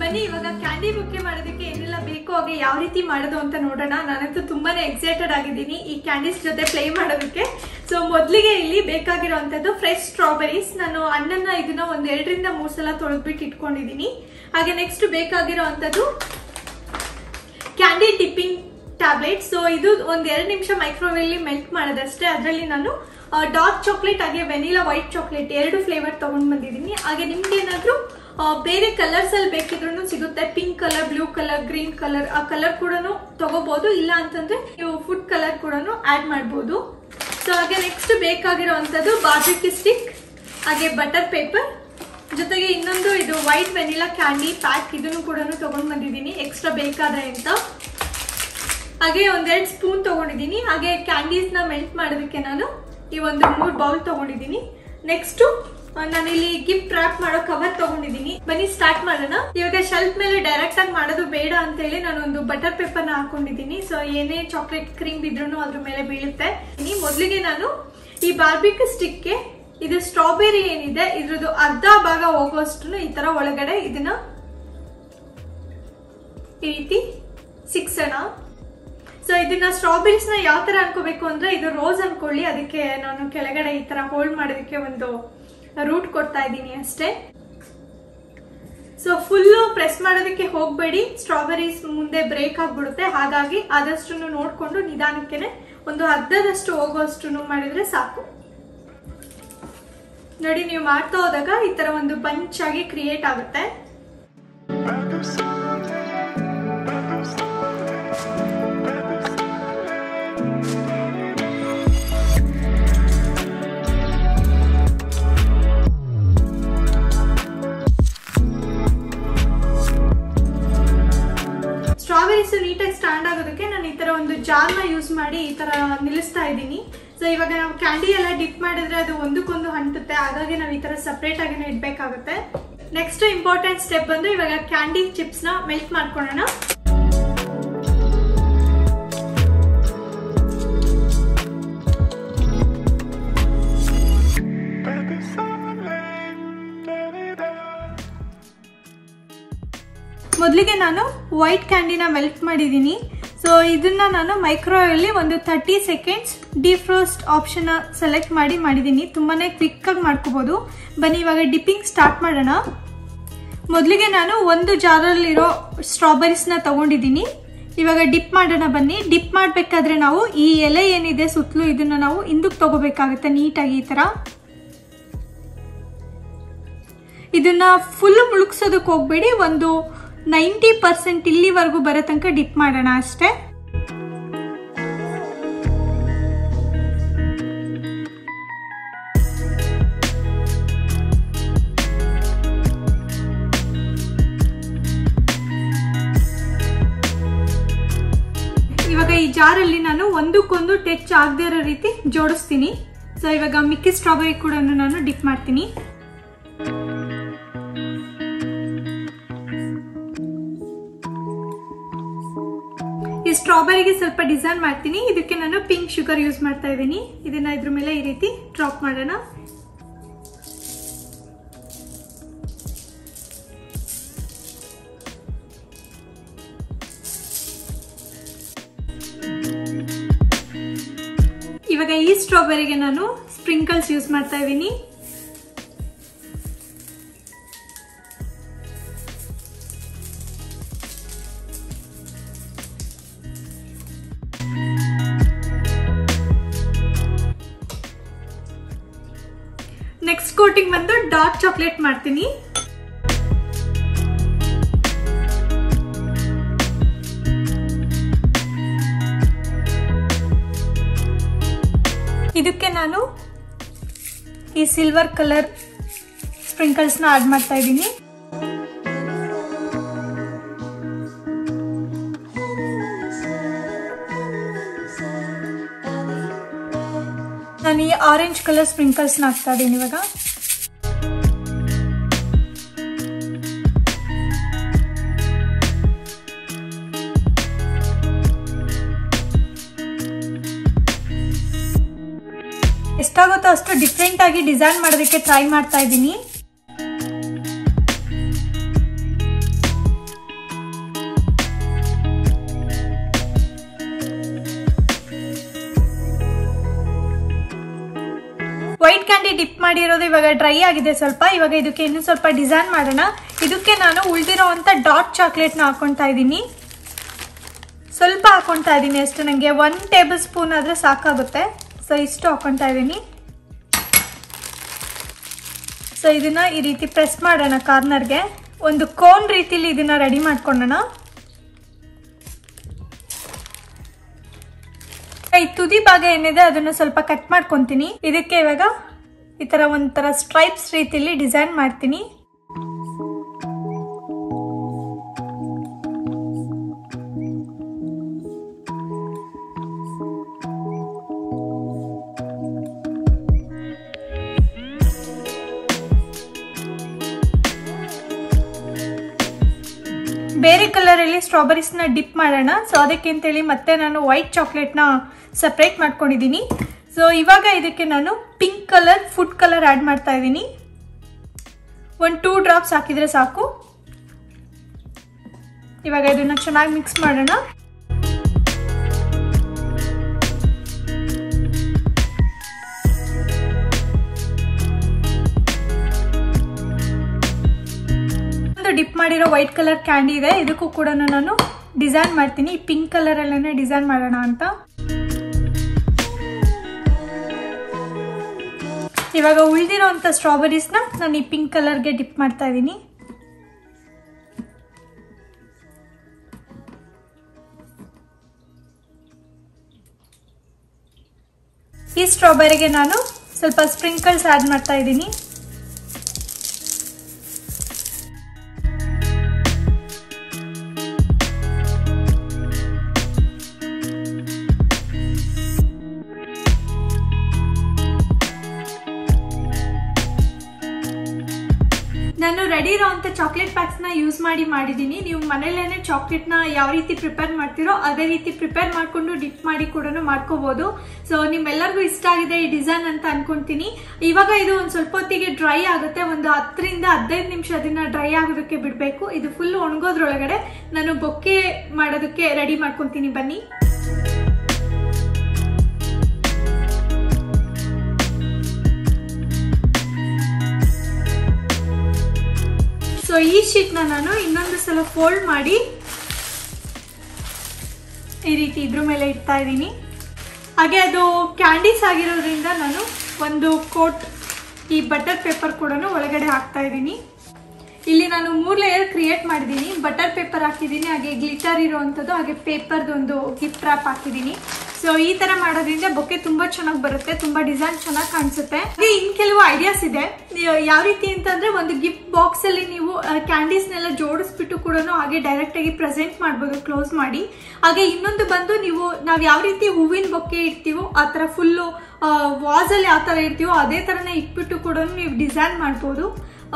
ಬನ್ನಿ ಇವಾಗ ಕ್ಯಾಂಡಿ ಬೊಕ್ಕೆ ಮಾಡೋದಕ್ಕೆ ಏನೆಲ್ಲ ಬೇಕು, ಹಾಗೆ ಯಾವ ರೀತಿ ಮಾಡೋದು ಅಂತ ನೋಡೋಣ. ನಾನಂತೂ ತುಂಬಾ ಎಕ್ಸೈಟೆಡ್ ಆಗಿದ್ದೀನಿ ಈ ಕ್ಯಾಂಡೀಸ್ ಜೊತೆ ಪ್ಲೇ ಮಾಡೋದಕ್ಕೆ. ಸೊ ಮೊದಲಿಗೆ ಇಲ್ಲಿ ಬೇಕಾಗಿರೋವಂಥದ್ದು ಫ್ರೆಶ್ ಸ್ಟ್ರಾಬೆರೀಸ್. ನಾನು ಹಣ್ಣನ್ನು ಇದನ್ನ ಒಂದು 2-3 ಸಲ ತೊಳೆದ್ಬಿಟ್ಟು ಇಟ್ಕೊಂಡಿದ್ದೀನಿ. ಹಾಗೆ ನೆಕ್ಸ್ಟ್ ಬೇಕಾಗಿರೋವಂಥದ್ದು ಕ್ಯಾಂಡಿ ಡಿಪ್ಪಿಂಗ್ ಟ್ಯಾಬ್ಲೆಟ್. ಸೊ ಇದು ಒಂದು 2 ನಿಮಿಷ ಮೈಕ್ರೋವೇವ್ಲಿ ಮೆಲ್ಟ್ ಮಾಡೋದಷ್ಟೇ. ಅದರಲ್ಲಿ ನಾನು ಡಾರ್ಕ್ ಚಾಕ್ಲೇಟ್ ಹಾಗೆ ವೆನಿಲಾ ವೈಟ್ ಚಾಕ್ಲೇಟ್ 2 ಫ್ಲೇವರ್ ತೊಗೊಂಡು ಬಂದಿದ್ದೀನಿ. ಹಾಗೆ ನಿಮ್ಗೆ ಏನಾದರೂ ಬೇರೆ ಕಲರ್ಸ್ ಅಲ್ಲಿ ಬೇಕಿದ್ರೂ ಸಿಗುತ್ತೆ. Pink colour, blue colour, green colour, ಆ ಕಲರ್ ಕೂಡ ತಗೋಬಹುದು. ಇಲ್ಲ ಅಂತಂದ್ರೆ ನೀವು ಫುಡ್ ಕಲರ್ ಕೂಡ ಆಡ್ ಮಾಡಬಹುದು. ಸೊ ಹಾಗೆ ನೆಕ್ಸ್ಟ್ ಬೇಕಾಗಿರುವಂತದ್ದು ಬಾರ್ಬಿಕ್ಯೂ ಸ್ಟಿಕ್, ಹಾಗೆ ಬಟರ್ ಪೇಪರ್, ಜೊತೆಗೆ ಇನ್ನೊಂದು ಇದು ವೈಟ್ ವೆನಿಲಾ ಕ್ಯಾಂಡಿ ಪ್ಯಾಕ್, ಇದನ್ನು ಕೂಡ ತಗೊಂಡು ಬಂದಿದ್ದೀನಿ ಎಕ್ಸ್ಟ್ರಾ ಬೇಕಾದ ಅಂತ. ಹಾಗೆ 1-2 ಸ್ಪೂನ್ ತಗೊಂಡಿದ್ದೀನಿ. ಹಾಗೆ ಕ್ಯಾಂಡೀಸ್ ನ ಮೆಲ್ಟ್ ಮಾಡೋದಕ್ಕೆ ನಾನು ಈ ಒಂದು 3 ಬೌಲ್ ತಗೊಂಡಿದ್ದೀನಿ. ನೆಕ್ಸ್ಟ್ ನಾನಿಲ್ಲಿ ಗಿಫ್ಟ್ ರ್ಯಾಪ್ ಮಾಡೋ ಕವರ್ ತಗೊಂಡಿದ್ದೀನಿ. ಬನ್ನಿ ಸ್ಟಾರ್ಟ್ ಮಾಡೋಣ. ಇವಾಗ ಶೆಲ್ಫ್ ಮೇಲೆ ಡೈರೆಕ್ಟ್ ಆಗಿ ಮಾಡೋದು ಬೇಡ ಅಂತ ಹೇಳಿ ನಾನು ಒಂದು ಬಟರ್ ಪೇಪರ್ ನ ಹಾಕೊಂಡಿದ್ದೀನಿ. ಸೊ ಏನೇ ಚಾಕ್ಲೇಟ್ ಕ್ರೀಮ್ ಬಿದ್ರೂ ಅದ್ರ ಮೇಲೆ ಬೀಳುತ್ತೆ. ಮೊದಲಿಗೆ ನಾನು ಈ ಬಾರ್ಬಿಕ್ಯೂ ಸ್ಟಿಕ್ ಗೆ ಇದು ಸ್ಟ್ರಾಬೆರಿ ಏನಿದೆ ಇದ್ರದ್ದು ಅರ್ಧ ಭಾಗ ಹೋಗುವಷ್ಟು ಈ ತರ ಒಳಗಡೆ ಇದನ್ನ ಈ ರೀತಿ ಸಿಕ್ಸೋಣ. ಸೊ ಇದನ್ನ ಸ್ಟ್ರಾಬೆರೀಸ್ ನ ಯಾವ ತರ ಅನ್ಕೋಬೇಕು ಅಂದ್ರೆ ಇದು ರೋಸ್ ಅನ್ಕೊಳ್ಳಿ. ಅದಕ್ಕೆ ನಾನು ಕೆಳಗಡೆ ಈ ತರ ಹೋಲ್ಡ್ ಮಾಡೋದಕ್ಕೆ ಒಂದು ರೂಟ್ ಕೊಡ್ತಾ ಇದ್ದೀನಿ ಅಷ್ಟೇ. ಸೊ ಫುಲ್ಲು ಪ್ರೆಸ್ ಮಾಡೋದಕ್ಕೆ ಹೋಗ್ಬೇಡಿ, ಸ್ಟ್ರಾಬೆರೀಸ್ ಮುಂದೆ ಬ್ರೇಕ್ ಆಗ್ಬಿಡುತ್ತೆ. ಹಾಗಾಗಿ ಆದಷ್ಟು ನೋಡ್ಕೊಂಡು ನಿಧಾನಕ್ಕೆ ಒಂದು ಅರ್ಧದಷ್ಟು ಹೋಗುವಷ್ಟು ಮಾಡಿದ್ರೆ ಸಾಕು. ನೋಡಿ, ನೀವು ಮಾಡ್ತಾ ಹೋದಾಗ ಈ ತರ ಒಂದು ಬಂಚ್ ಆಗಿ ಕ್ರಿಯೇಟ್ ಆಗುತ್ತೆ. ಸ್ಟ್ರಾಬೆರೀಸ್ ನೀಟಾಗಿ ಸ್ಟ್ಯಾಂಡ್ ಆಗೋದಕ್ಕೆ ನಾನು ಈ ತರ ಒಂದು ಜಾರ್ನ ಯೂಸ್ ಮಾಡಿ ಈ ತರ ನಿಲ್ಲಿಸ್ತಾ ಇದ್ದೀನಿ. ಸೊ ಇವಾಗ ನಾವು ಕ್ಯಾಂಡಿ ಎಲ್ಲ ಡಿಪ್ ಮಾಡಿದ್ರೆ ಅದು ಒಂದಕ್ಕೊಂದು ಅಂಟುತ್ತೆ. ಹಾಗಾಗಿ ನಾವು ಈ ತರ ಸಪರೇಟ್ ಆಗಿ ಇಡ್ಬೇಕಾಗುತ್ತೆ. ನೆಕ್ಸ್ಟ್ ಇಂಪಾರ್ಟೆಂಟ್ ಸ್ಟೆಪ್ ಬಂದು ಇವಾಗ ಕ್ಯಾಂಡಿ ಚಿಪ್ಸ್ ನ ಮೆಲ್ಟ್ ಮಾಡ್ಕೊಳ್ಳೋಣ. ಮೊದಲಿಗೆ ನಾನು ವೈಟ್ ಕ್ಯಾಂಡಿನ ಮೆಲ್ಟ್ ಮಾಡಿದ್ದೀನಿ. ಸೊ ಇದನ್ನ ನಾನು ಮೈಕ್ರೋವೇವ್ ಅಲ್ಲಿ ಒಂದು 30 ಸೆಕೆಂಡ್ಸ್ ಡಿಫ್ರೋಸ್ಟ್ ಆಪ್ಷನ್ ಸೆಲೆಕ್ಟ್ ಮಾಡಿದ್ದೀನಿ. ತುಂಬಾನೇ ಕ್ವಿಕ್ ಆಗಿ ಮಾಡ್ಕೋಬಹುದು. ಬನ್ನಿ ಇವಾಗ ಡಿಪ್ಪಿಂಗ್ ಸ್ಟಾರ್ಟ್ ಮಾಡೋಣ. ಮೊದಲಿಗೆ ನಾನು ಒಂದು ಜಾರಲ್ಲಿರೋ ಸ್ಟ್ರಾಬೆರೀಸ್ ನ ತಗೊಂಡಿದ್ದೀನಿ. ಇವಾಗ ಡಿಪ್ ಮಾಡೋಣ ಬನ್ನಿ. ಡಿಪ್ ಮಾಡಬೇಕಾದ್ರೆ ನಾವು ಈ ಎಲೆ ಏನಿದೆ ಸುತ್ತಲೂ ಇದನ್ನ ನಾವು ಹಿಂದಕ್ಕೆ ತಗೋಬೇಕಾಗುತ್ತೆ ನೀಟಾಗಿ ಈ ತರ. ಇದನ್ನ ಫುಲ್ ಮುಳುಗ್ಸೋದಕ್ಕೆ ಹೋಗ್ಬೇಡಿ, ಒಂದು 90% ಇಲ್ಲಿವರೆಗೂ ಬರೋ ತನಕ ಡಿಪ್ ಮಾಡೋಣ ಅಷ್ಟೇ. ಇವಾಗ ಈ ಜಾರಲ್ಲಿ ನಾನು ಒಂದಕ್ಕೊಂದು ಟಚ್ ಆಗದೆ ಇರೋ ರೀತಿ ಜೋಡಿಸ್ತೀನಿ. ಸೊ ಇವಾಗ ಮಿಕ್ಕಿ ಸ್ಟ್ರಾಬೆರಿ ಕೂಡ ನಾನು ಡಿಪ್ ಮಾಡ್ತೀನಿ. ಈ ಸ್ಟ್ರಾಬೆರಿಗೆ ಸ್ವಲ್ಪ ಡಿಸೈನ್ ಮಾಡ್ತೀನಿ. ಇದಕ್ಕೆ ನಾನು ಪಿಂಕ್ ಶುಗರ್ ಯೂಸ್ ಮಾಡ್ತಾ ಇದ್ದೀನಿ. ಇದನ್ನ ಇದ್ರ ಮೇಲೆ ಈ ರೀತಿ ಡ್ರಾಪ್ ಮಾಡೋಣ. ಇವಾಗ ಈ ಸ್ಟ್ರಾಬೆರಿಗೆ ನಾನು ಸ್ಪ್ರಿಂಕಲ್ಸ್ ಯೂಸ್ ಮಾಡ್ತಾ ಇದ್ದೀನಿ. ನೆಕ್ಸ್ಟ್ ಕೋಟಿಂಗ್ ಬಂದು ಡಾರ್ಕ್ ಚಾಕ್ಲೇಟ್ ಮಾಡ್ತೀನಿ. ಇದಕ್ಕೆ ನಾನು ಈ ಸಿಲ್ವರ್ ಕಲರ್ ಸ್ಪ್ರಿಂಕಲ್ಸ್ ನ ಆಡ್ ಮಾಡ್ತಾ ಇದ್ದೀನಿ. ನಾನು ಈ ಆರೆಂಜ್ ಕಲರ್ ಸ್ಪ್ರಿಂಕಲ್ಸ್ ನ ಹಾಕ್ತಾ ಇದ್ದೀನಿ ಇವಾಗ. ಎಷ್ಟಾಗುತ್ತೋ ಅಷ್ಟು ಡಿಫ್ರೆಂಟ್ ಆಗಿ ಡಿಸೈನ್ ಮಾಡೋದಕ್ಕೆ ಟ್ರೈ ಮಾಡ್ತಾ ಇದ್ದೀನಿ. ವೈಟ್ ಕ್ಯಾಂಡಿ ಡಿಪ್ ಮಾಡಿರೋದು ಇವಾಗ ಡ್ರೈ ಆಗಿದೆ ಸ್ವಲ್ಪ. ಇವಾಗ ಇದಕ್ಕೆ ಇನ್ನೂ ಸ್ವಲ್ಪ ಡಿಸೈನ್ ಮಾಡೋಣ. ಇದಕ್ಕೆ ನಾನು ಉಳಿದಿರೋಂಥ ಡಾರ್ಕ್ ಚಾಕ್ಲೇಟ್ನ ಹಾಕೊಳ್ತಾ ಇದ್ದೀನಿ. ಸ್ವಲ್ಪ ಹಾಕೊಳ್ತಾ ಇದ್ದೀನಿ ಅಷ್ಟು, ನನಗೆ 1 ಟೇಬಲ್ ಸ್ಪೂನ್ ಆದರೆ ಸಾಕಾಗುತ್ತೆ. ಸೊ ಇಷ್ಟು ಹಾಕೊಳ್ತಾ ಇದ್ದೀನಿ. ಸೊ ಇದನ್ನ ಈ ರೀತಿ ಪ್ರೆಸ್ ಮಾಡೋಣ ಕಾರ್ನರ್ಗೆ. ಒಂದು ಕೋನ್ ರೀತಿಲಿ ಇದನ್ನ ರೆಡಿ ಮಾಡ್ಕೊಳ್ಳೋಣ. ಈ ತುದಿ ಭಾಗ ಏನಿದೆ ಅದನ್ನು ಸ್ವಲ್ಪ ಕಟ್ ಮಾಡ್ಕೊಂತೀನಿ. ಇದಕ್ಕೆ ಇವಾಗ ಈ ತರ ಒಂಥರ ಸ್ಟ್ರೈಪ್ಸ್ ರೀತಿಲಿ ಡಿಸೈನ್ ಮಾಡ್ತೀನಿ. ಬೇರೆ ಕಲರಲ್ಲಿ ಸ್ಟ್ರಾಬೆರೀಸ್ನ ಡಿಪ್ ಮಾಡೋಣ. ಸೊ ಅದಕ್ಕೆ ಅಂತೇಳಿ ಮತ್ತೆ ನಾನು ವೈಟ್ ಚಾಕ್ಲೇಟ್ನ ಸಪ್ರೇಟ್ ಮಾಡ್ಕೊಂಡಿದ್ದೀನಿ. ಸೊ ಇವಾಗ ಇದಕ್ಕೆ ನಾನು pink colour food colour add ಮಾಡ್ತಾ ಇದ್ದೀನಿ. 1-2 ಡ್ರಾಪ್ಸ್ ಹಾಕಿದರೆ ಸಾಕು. ಇವಾಗ ಇದನ್ನ ಚೆನ್ನಾಗಿ ಮಿಕ್ಸ್ ಮಾಡೋಣ. ಡಿಪ್ ಮಾಡಿರೋ ವೈಟ್ ಕಲರ್ ಕ್ಯಾಂಡಿ ಇದೆ, ಇದಕ್ಕೂ ಕೂಡ ನಾನು ಡಿಸೈನ್ ಮಾಡ್ತೀನಿ. ಪಿಂಕ್ ಕಲರ್ ಅಲ್ಲೇ ಡಿಸೈನ್ ಮಾಡೋಣ ಅಂತ. ಇವಾಗ ಉಳಿದಿರೋಂಥ ಸ್ಟ್ರಾಬೆರೀಸ್ನ ನಾನು ಈ ಪಿಂಕ್ ಕಲರ್ಗೆ ಡಿಪ್ ಮಾಡ್ತಾ ಇದ್ದೀನಿ. ಈ ಸ್ಟ್ರಾಬೆರಿಗೆ ನಾನು ಸ್ವಲ್ಪ ಸ್ಪ್ರಿಂಕಲ್ಸ್ ಆ್ಯಡ್ ಮಾಡ್ತಾ ಇದ್ದೀನಿ. ನಾನು ರೆಡಿ ಇರೋಂಥ ಚಾಕ್ಲೇಟ್ ಪ್ಯಾಕ್ಸ್ನ ಯೂಸ್ ಮಾಡಿದ್ದೀನಿ. ನೀವು ಮನೇಲೇನೆ ಚಾಕ್ಲೇಟ್ನ ಯಾವ ರೀತಿ ಪ್ರಿಪೇರ್ ಮಾಡ್ತೀರೋ ಅದೇ ರೀತಿ ಪ್ರಿಪೇರ್ ಮಾಡಿಕೊಂಡು ಡಿಪ್ ಮಾಡಿ ಕೂಡ ಮಾಡ್ಕೋಬಹುದು. ಸೊ ನಿಮ್ಮೆಲ್ಲರಿಗೂ ಇಷ್ಟ ಆಗಿದೆ ಈ ಡಿಸೈನ್ ಅಂತ ಅನ್ಕೊಂತೀನಿ. ಇವಾಗ ಇದು ಒಂದು ಸ್ವಲ್ಪ ಹೊತ್ತಿಗೆ ಡ್ರೈ ಆಗುತ್ತೆ. ಒಂದು 10-15 ನಿಮಿಷ ಅದನ್ನ ಡ್ರೈ ಆಗೋದಕ್ಕೆ ಬಿಡಬೇಕು. ಇದು ಫುಲ್ ಒಣಗೋದ್ರೊಳಗಡೆ ನಾನು ಬೊಕ್ಕೆ ಮಾಡೋದಕ್ಕೆ ರೆಡಿ ಮಾಡ್ಕೊತೀನಿ. ಬನ್ನಿ. ಸೊ ಈ ಶೀಟ್ನ ನಾನು ಇನ್ನೊಂದು ಸಲ ಫೋಲ್ಡ್ ಮಾಡಿ ಈ ರೀತಿ ಇದ್ರ ಮೇಲೆ ಇಡ್ತಾ ಇದ್ದೀನಿ. ಹಾಗೆ ಅದು ಕ್ಯಾಂಡೀಸ್ ಆಗಿರೋದ್ರಿಂದ ನಾನು ಒಂದು ಕೋಟ್ ಈ ಬಟರ್ ಪೇಪರ್ ಕೂಡ ಒಳಗಡೆ ಹಾಕ್ತಾ ಇದ್ದೀನಿ. ಇಲ್ಲಿ ನಾನು 3 ಲೇಯರ್ ಕ್ರಿಯೇಟ್ ಮಾಡಿದ್ದೀನಿ. ಬಟರ್ ಪೇಪರ್ ಹಾಕಿದ್ದೀನಿ, ಹಾಗೆ ಗ್ಲಿಟರ್ ಇರೋವಂಥದ್ದು, ಹಾಗೆ ಪೇಪರ್ದೊಂದು ಗಿಫ್ಟ್ ರ್ಯಾಪ್ ಹಾಕಿದ್ದೀನಿ. ಸೊ ಈ ತರ ಮಾಡೋದ್ರಿಂದ ಬೊಕ್ಕೆ ತುಂಬಾ ಚೆನ್ನಾಗಿ ಬರುತ್ತೆ, ತುಂಬಾ ಡಿಸೈನ್ ಚೆನ್ನಾಗಿ ಕಾಣಿಸುತ್ತೆ. ಹಾಗೆ ಇನ್ ಕೆಲವು ಐಡಿಯಾಸ್ ಇದೆ. ಯಾವ ರೀತಿ ಅಂತಂದ್ರೆ ಒಂದು ಗಿಫ್ಟ್ ಬಾಕ್ಸ್ ಅಲ್ಲಿ ನೀವು ಕ್ಯಾಂಡೀಸ್ನೆಲ್ಲ ಜೋಡಿಸ್ಬಿಟ್ಟು ಕೂಡ ಹಾಗೆ ಡೈರೆಕ್ಟ್ ಆಗಿ ಪ್ರೆಸೆಂಟ್ ಮಾಡ್ಬೋದು ಕ್ಲೋಸ್ ಮಾಡಿ. ಹಾಗೆ ಇನ್ನೊಂದು ಬಂದು ನಾವು ಯಾವ ರೀತಿ ಹೂವಿನ ಬೊಕ್ಕೆ ಇಡ್ತೀವೋ ಆ ತರ ಫುಲ್ಲು ವಾಸ್ ಅಲ್ಲಿ ಯಾವ ತರ ಇಡ್ತೀವೋ ಅದೇ ತರನೇ ಇಟ್ಬಿಟ್ಟು ಕೂಡ ನೀವು ಡಿಸೈನ್ ಮಾಡ್ಬೋದು.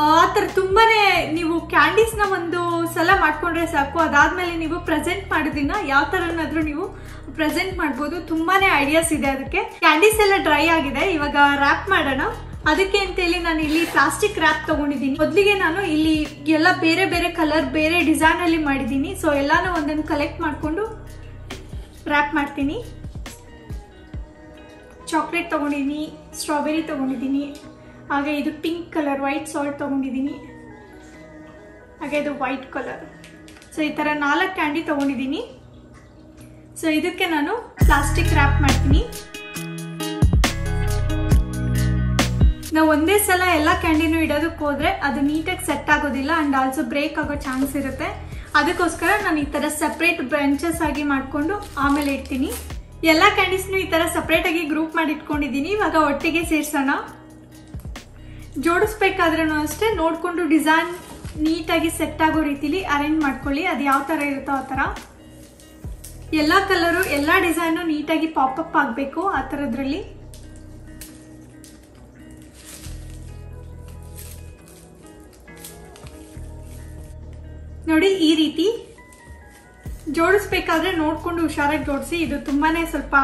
ಆ ಥರ ತುಂಬಾನೇ ನೀವು ಕ್ಯಾಂಡೀಸ್ನ ಒಂದು ಸಲ ಮಾಡ್ಕೊಂಡ್ರೆ ಸಾಕು. ಅದಾದ್ಮೇಲೆ ನೀವು ಪ್ರೆಸೆಂಟ್ ಮಾಡೋದಿನ ಯಾವ ತರನಾದ್ರೂ ನೀವು ಪ್ರೆಸೆಂಟ್ ಮಾಡ್ಬೋದು. ತುಂಬಾನೇ ಐಡಿಯಾಸ್ ಇದೆ ಅದಕ್ಕೆ. ಕ್ಯಾಂಡೀಸ್ ಎಲ್ಲ ಡ್ರೈ ಆಗಿದೆ. ಇವಾಗ ರ್ಯಾಪ್ ಮಾಡೋಣ. ಅದಕ್ಕೆ ಅಂತೇಳಿ ನಾನು ಇಲ್ಲಿ ಪ್ಲಾಸ್ಟಿಕ್ ರ್ಯಾಪ್ ತಗೊಂಡಿದ್ದೀನಿ. ಮೊದಲಿಗೆ ನಾನು ಇಲ್ಲಿ ಎಲ್ಲ ಬೇರೆ ಬೇರೆ ಕಲರ್ ಬೇರೆ ಡಿಸೈನ್ ಅಲ್ಲಿ ಮಾಡಿದ್ದೀನಿ. ಸೊ ಎಲ್ಲಾನು ಒಂದೊಂದು ಕಲೆಕ್ಟ್ ಮಾಡಿಕೊಂಡು ರ್ಯಾಪ್ ಮಾಡ್ತೀನಿ. ಚಾಕ್ಲೇಟ್ ತಗೊಂಡಿದ್ದೀನಿ, ಸ್ಟ್ರಾಬೆರಿ ತಗೊಂಡಿದ್ದೀನಿ, ಹಾಗೆ ಇದು ಪಿಂಕ್ ಕಲರ್ ವೈಟ್ ಸಾಲ್ಟ್ ತಗೊಂಡಿದ್ದೀನಿ, ಹಾಗೆ ಇದು ವೈಟ್ ಕಲರ್. ಸೊ ಈ ತರ 4 ಕ್ಯಾಂಡಿ ತಗೊಂಡಿದ್ದೀನಿ. ಸೊ ಇದಕ್ಕೆ ನಾನು ಪ್ಲಾಸ್ಟಿಕ್ ರ್ಯಾಪ್ ಮಾಡ್ತೀನಿ. ನಾವು ಒಂದೇ ಸಲ ಎಲ್ಲ ಕ್ಯಾಂಡಿನೂ ಇಡೋದಕ್ಕೆ ಹೋದ್ರೆ ಅದು ನೀಟಾಗಿ ಸೆಟ್ ಆಗೋದಿಲ್ಲ ಅಂಡ್ ಆಲ್ಸೋ ಬ್ರೇಕ್ ಆಗೋ ಚಾನ್ಸ್ ಇರುತ್ತೆ. ಅದಕ್ಕೋಸ್ಕರ ನಾನು ಈ ತರ ಸಪ್ರೇಟ್ ಬ್ರಾಂಚಸ್ ಆಗಿ ಮಾಡ್ಕೊಂಡು ಆಮೇಲೆ ಇಡ್ತೀನಿ. ಎಲ್ಲ ಕ್ಯಾಂಡೀಸ್ನು ಈ ತರ ಸಪ್ರೇಟ್ ಆಗಿ ಗ್ರೂಪ್ ಮಾಡಿ ಇಟ್ಕೊಂಡಿದ್ದೀನಿ. ಇವಾಗ ಒಟ್ಟಿಗೆ ಸೇರ್ಸೋಣ. ಜೋಡಿಸ್ಬೇಕಾದ್ರೂ ಅಷ್ಟೇ ನೋಡ್ಕೊಂಡು ಡಿಸೈನ್ ನೀಟಾಗಿ ಸೆಟ್ ಆಗೋ ರೀತಿಲಿ ಅರೇಂಜ್ ಮಾಡ್ಕೊಳ್ಳಿ. ಅದು ಯಾವ ತರ ಇರುತ್ತೋ ಆ ತರ. ಎಲ್ಲ ಕಲರು ಎಲ್ಲ ಡಿಸೈನು ನೀಟಾಗಿ ಪಾಪಪ್ ಆಗಬೇಕು ಆ ಥರದ್ರಲ್ಲಿ. ನೋಡಿ ಈ ರೀತಿ ಜೋಡಿಸ್ಬೇಕಾದ್ರೆ ನೋಡ್ಕೊಂಡು ಹುಷಾರಾಗಿ ಜೋಡಿಸಿ. ಇದು ತುಂಬಾನೇ ಸ್ವಲ್ಪ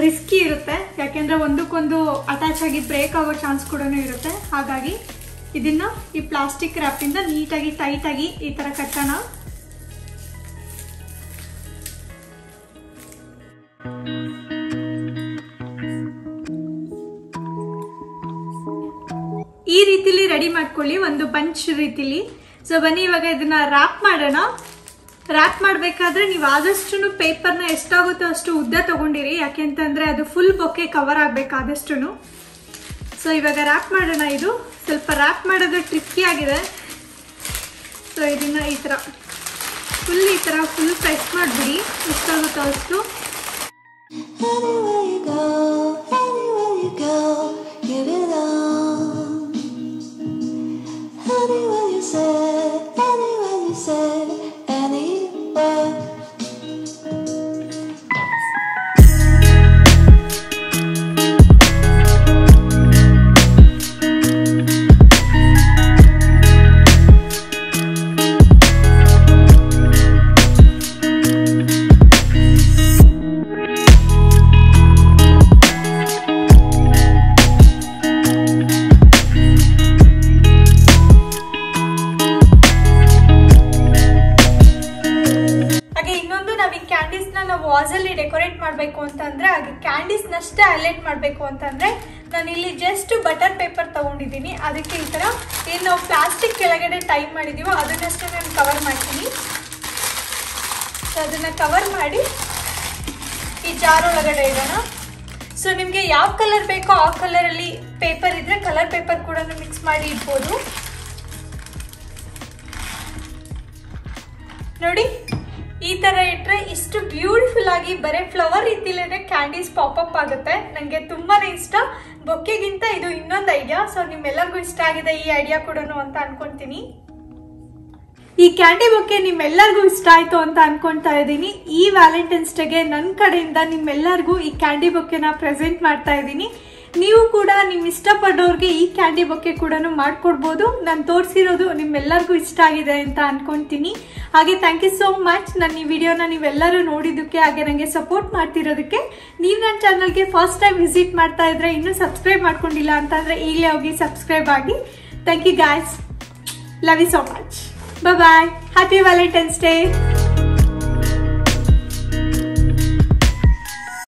ರಿಸ್ಕಿ ಇರುತ್ತೆ, ಯಾಕೆಂದ್ರೆ ಒಂದಕ್ಕೊಂದು ಅಟ್ಯಾಚ್ ಆಗಿ ಬ್ರೇಕ್ ಆಗೋ ಚಾನ್ಸ್ ಕೂಡ ಇರುತ್ತೆ. ಹಾಗಾಗಿ ಇದನ್ನ ಈ ಪ್ಲಾಸ್ಟಿಕ್ ರ್ಯಾಪ್ ಇಂದ ನೀಟಾಗಿ ಟೈಟ್ ಆಗಿ ಈ ತರ ಕಟ್ಟೋಣ. ಈ ರೀತಿಲಿ ರೆಡಿ ಮಾಡ್ಕೊಳ್ಳಿ, ಒಂದು ಬಂಚ್ ರೀತಿಲಿ. ಸೊ ಬನ್ನಿ ಇವಾಗ ಇದನ್ನ ರ್ಯಾಪ್ ಮಾಡೋಣ. ರ್ಯಾಪ್ ಮಾಡಬೇಕಾದ್ರೆ ನೀವು ಆದಷ್ಟು ಪೇಪರ್ನ ಎಷ್ಟಾಗುತ್ತೋ ಅಷ್ಟು ಉದ್ದ ತಗೊಂಡಿರಿ, ಯಾಕೆಂತಂದ್ರೆ ಅದು ಫುಲ್ ಬೊಕ್ಕೆ ಕವರ್ ಆಗಬೇಕಾದಷ್ಟು. ಸೊ ಇವಾಗ ರ್ಯಾಪ್ ಮಾಡೋಣ. ಇದು ಸ್ವಲ್ಪ ರ್ಯಾಪ್ ಮಾಡೋದು ಟ್ರಿಕ್ಕಿ ಆಗಿದೆ. ಸೊ ಇದನ್ನ ಈ ತರ ಫುಲ್ ಪ್ರೆಸ್ ಮಾಡಿಬಿಡಿ, ಎಷ್ಟಾಗುತ್ತೋ ಅಷ್ಟು. ನಾವು ವಾಸಲ್ಲಿ ಡೆಕೋರೇಟ್ ಮಾಡಬೇಕು ಅಂತಂದರೆ ಹಾಗೆ ಕ್ಯಾಂಡೀಸ್ನಷ್ಟೇ ಹೈಲೈಟ್ ಮಾಡಬೇಕು ಅಂತಂದರೆ ನಾನಿಲ್ಲಿ ಜಸ್ಟ್ ಬಟರ್ ಪೇಪರ್ ತೊಗೊಂಡಿದ್ದೀನಿ. ಅದಕ್ಕೆ ಈ ಥರ ಏನು ನಾವು ಪ್ಲಾಸ್ಟಿಕ್ ಕೆಳಗಡೆ ಟೈ ಮಾಡಿದ್ದೀವೋ ಅದನ್ನಷ್ಟೇ ನಾನು ಕವರ್ ಮಾಡ್ತೀನಿ. ಸೊ ಅದನ್ನು ಕವರ್ ಮಾಡಿ ಈ ಜಾರ್ ಒಳಗಡೆ ಇಡೋಣ. ಸೊ ನಿಮಗೆ ಯಾವ ಕಲರ್ ಬೇಕೋ ಆ ಕಲರಲ್ಲಿ ಪೇಪರ್ ಇದ್ದರೆ ಕಲರ್ ಪೇಪರ್ ಕೂಡ ಮಿಕ್ಸ್ ಮಾಡಿ ಇಡ್ಬೋದು. ನೋಡಿ ಈ ಥರ ಇಟ್ಟರೆ ಇಷ್ಟು ಬ್ಯೂಟಿಫುಲ್ ಆಗಿ ಬರೀ ಫ್ಲವರ್ ರೀತಿಲೇ ಕ್ಯಾಂಡೀಸ್ ಪಾಪಪ್ ಆಗುತ್ತೆ. ನನಗೆ ತುಂಬಾ ಇಷ್ಟ. ಬೊಕ್ಕೆಗಿಂತ ಇದು ಇನ್ನೊಂದು ಐಡಿಯಾ. ಸೊ ನಿಮ್ಮೆಲ್ಲರಿಗೂ ಇಷ್ಟ ಆಗಿದೆ ಈ ಐಡಿಯಾ ಕೂಡ ಅಂತ ಅನ್ಕೊಂತೀನಿ. ಈ ಕ್ಯಾಂಡಿ ಬೊಕ್ಕೆ ನಿಮ್ಮೆಲ್ಲರಿಗೂ ಇಷ್ಟ ಆಯಿತು ಅಂತ ಅನ್ಕೊಳ್ತಾ ಇದ್ದೀನಿ. ಈ ವ್ಯಾಲೆಂಟೈನ್ಸ್ ಡೇಗೆ ನನ್ನ ಕಡೆಯಿಂದ ನಿಮ್ಮೆಲ್ಲರಿಗೂ ಈ ಕ್ಯಾಂಡಿ ಬೊಕ್ಕೆನ ಪ್ರೆಸೆಂಟ್ ಮಾಡ್ತಾ ಇದ್ದೀನಿ. ನೀವು ಕೂಡ ನಿಮ್ಮ ಇಷ್ಟಪಡೋರಿಗೆ ಈ ಕ್ಯಾಂಡಿ ಬೊಕ್ಕೆ ಕೂಡ ಮಾಡಿಕೊಡ್ಬೋದು. ನಾನು ತೋರಿಸಿರೋದು ನಿಮ್ಮೆಲ್ಲರಿಗೂ ಇಷ್ಟ ಆಗಿದೆ ಅಂತ ಅನ್ಕೊತೀನಿ. ಹಾಗೆ ಥ್ಯಾಂಕ್ ಯು ಸೋ ಮಚ್ ನನ್ನ ಈ ವಿಡಿಯೋನ ನೀವೆಲ್ಲರೂ ನೋಡಿದ್ದಕ್ಕೆ, ಹಾಗೆ ನನಗೆ ಸಪೋರ್ಟ್ ಮಾಡ್ತಿರೋದಕ್ಕೆ. ನೀವು ನನ್ನ ಚಾನಲ್ಗೆ ಫಸ್ಟ್ ಟೈಮ್ ವಿಸಿಟ್ ಮಾಡ್ತಾ ಇದ್ರೆ ಇನ್ನೂ ಸಬ್ಸ್ಕ್ರೈಬ್ ಮಾಡ್ಕೊಂಡಿಲ್ಲ ಅಂತಂದರೆ ಈಗಲೇ ಹೋಗಿ ಸಬ್ಸ್ಕ್ರೈಬ್ ಆಗಿ. Thank you guys, love you so much. Bye bye. Happy Valentine's Day.